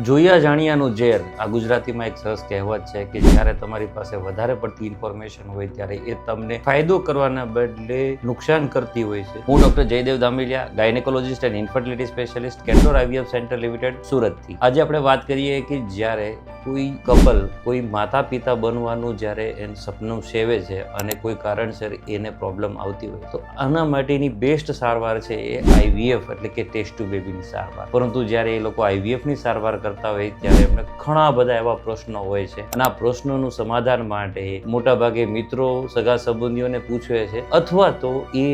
જોયા જાણ્યાનું ઝેર આ ગુજરાતીમાં એક સરસ કહેવત છે કે જ્યારે તમારી પાસે વધારે પડતી ઇન્ફોર્મેશન હોય ત્યારે એ તમને ફાયદો કરવાના બદલે નુકસાન કરતી હોય છે. હું doctor Jaydev Damelia, gynaecologist and infertility specialist, Candor IVF centre limited, સુરતથી. આજે આપણે વાત કરીએ કે જ્યારે કોઈ કપલ કોઈ માતા પિતા બનવાનું જ્યારે એને સપનું સેવે છે અને કોઈ કારણસર એને પ્રોબ્લેમ આવતી હોય તો આના માટેની બેસ્ટ સારવાર છે એ IVF એટલે કે ટેસ્ટ ટુ બેબીની સારવાર. પરંતુ જ્યારે એ લોકો IVF ની સારવાર કરતા હોય ત્યારે એમને ઘણા બધા એવા પ્રશ્નો હોય છે અને આ પ્રશ્નોનું સમાધાન માટે મોટાભાગે મિત્રો સગા સંબંધીઓને પૂછવે છે અથવા તો એ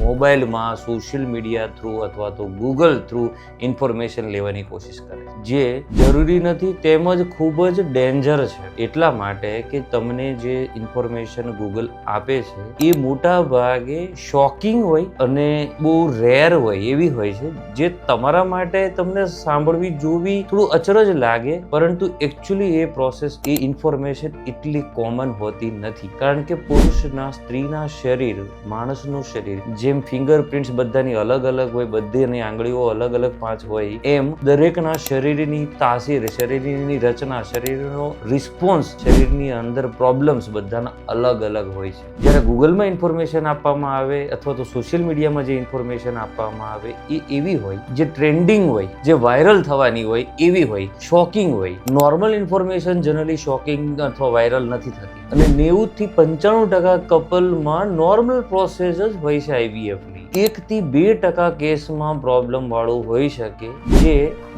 મોબાઈલમાં સોશિયલ મીડિયા થ્રુ અથવા તો ગૂગલ થ્રુ ઇન્ફોર્મેશન લેવાની કોશિશ કરે છે, જે જરૂરી નથી તેમજ ખૂબ જ ડેન્જર છે. એટલા માટે કે તમને જે ઇન્ફોર્મેશન ગૂગલ આપે છે એ મોટા ભાગે શોકિંગ હોય અને બહુ રેર હોય એવી હોય છે જે તમારા માટે તમને સાંભળવી જોવી થોડું અચરજ લાગે, પરંતુ એકચ્યુઅલી એ પ્રોસેસ એ ઇન્ફોર્મેશન એટલી કોમન હોતી નથી. કારણ કે પુરુષના સ્ત્રીના શરીર, માણસનું શરીર જેમ ફિંગરપ્રિન્ટ્સ બધાની અલગ અલગ હોય, બધીની આંગળીઓ અલગ અલગ 5 હોય, એમ દરેકના શરીરની તાસીર, શરીરની રચના, શરીરનો રિસ્પોન્સ, શરીરની અંદર પ્રોબ્લેમ્સ બધાના અલગ અલગ હોય છે. જ્યારે ગૂગલમાં ઇન્ફોર્મેશન આપવામાં આવે અથવા તો સોશિયલ મીડિયામાં જે ઇન્ફોર્મેશન આપવામાં આવે એ એવી હોય જે ટ્રેન્ડિંગ હોય, જે વાયરલ થવાની હોય એવી હોય, શોકિંગ હોય. નોર્મલ ઇન્ફોર્મેશન જનરલી શોકિંગ અથવા વાયરલ નથી થતી અને 90 થી 95% કપલમાં નોર્મલ પ્રોસેસ જ હોય છે IVF ની. 1 થી 2% કેસમાં પ્રોબ્લેમ વાળું હોઈ શકે જે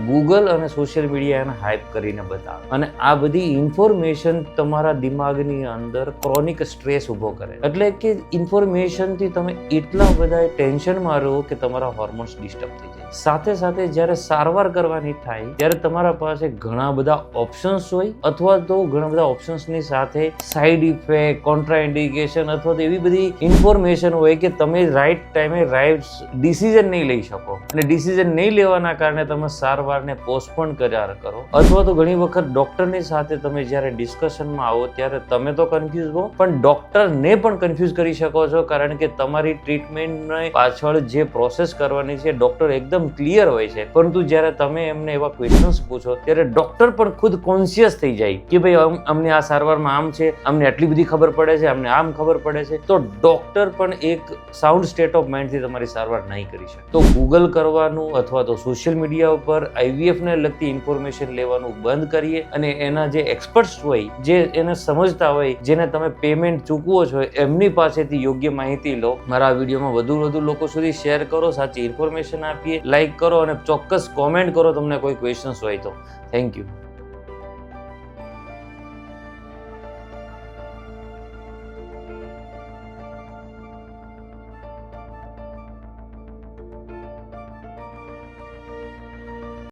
ગૂગલ અને સોશિયલ મીડિયા એને હાઇપ કરીને બતાવે અને આ બધી ઇન્ફોર્મેશન તમારા દિમાગની અંદર ક્રોનિક સ્ટ્રેસ ઊભો કરે. એટલે કે ઇન્ફોર્મેશનથી તમે એટલા બધા ટેન્શનમાં રહો કે તમારા હોર્મોન્સ ડિસ્ટર્બ થઈ જાય. સાથે સાથે જ્યારે સારવાર કરવાની થાય ત્યારે તમારા પાસે ઘણા બધા ઓપ્શન્સ હોય અથવા તો ઘણા બધા ઓપ્શન્સની સાથે સાઇડ ઇફેક્ટ, કોન્ટ્રાઇન્ડિકેશન અથવા તો એવી બધી ઇન્ફોર્મેશન હોય કે તમે રાઈટ ટાઈમે રાઈટ ડિસિઝન નહીં લઈ શકો અને ડિસિઝન નહીં લેવાના કારણે તમે સારવારને પોસ્ટપોન કર્યા કરો અથવા તો ઘણી વખત ડોક્ટરની સાથે તમે જ્યારે ડિસ્કશનમાં આવો ત્યારે તમે તો કન્ફ્યુઝ હો પણ ડોક્ટરને પણ કન્ફ્યુઝ કરી શકો છો. કારણ કે તમારી ટ્રીટમેન્ટની પાછળ જે પ્રોસેસ કરવાની છે ડોક્ટર એકદમ ક્લિયર હોય છે, પરંતુ જ્યારે તમે એમને એવા ક્વેશ્ચન્સ પૂછો ત્યારે ડોક્ટર પણ ખુદ કોન્શિયસ થઈ જાય કે ભાઈ અમને આ સારવારમાં આમ છે, અમને આટલી બધી ખબર પડે છે, અમને આમ ખબર પડે છે, તો ડોક્ટર પણ એક સાઉન્ડ સ્ટેટ ઓફ માઇન્ડથી તમારી સારવાર નહીં કરી શકે. તો ગૂગલ કરવાનું અથવા તો સોશિયલ મીડિયા ઉપર IVF ને લગતી ઇન્ફોર્મેશન લેવાનું બંધ કરીએ અને એના જે એક્સપર્ટ્સ હોય, જે એને સમજતા હોય, જેને તમે પેમેન્ટ ચૂકવો છો એમની પાસેથી યોગ્ય માહિતી લો. મારા આ વિડીયોમાં વધુ લોકો સુધી શેર કરો, સાચી ઇન્ફોર્મેશન આપીએ, લાઈક કરો અને ચોક્કસ કોમેન્ટ કરો તમને કોઈ ક્વેશ્ચન્સ હોય તો. Thank you.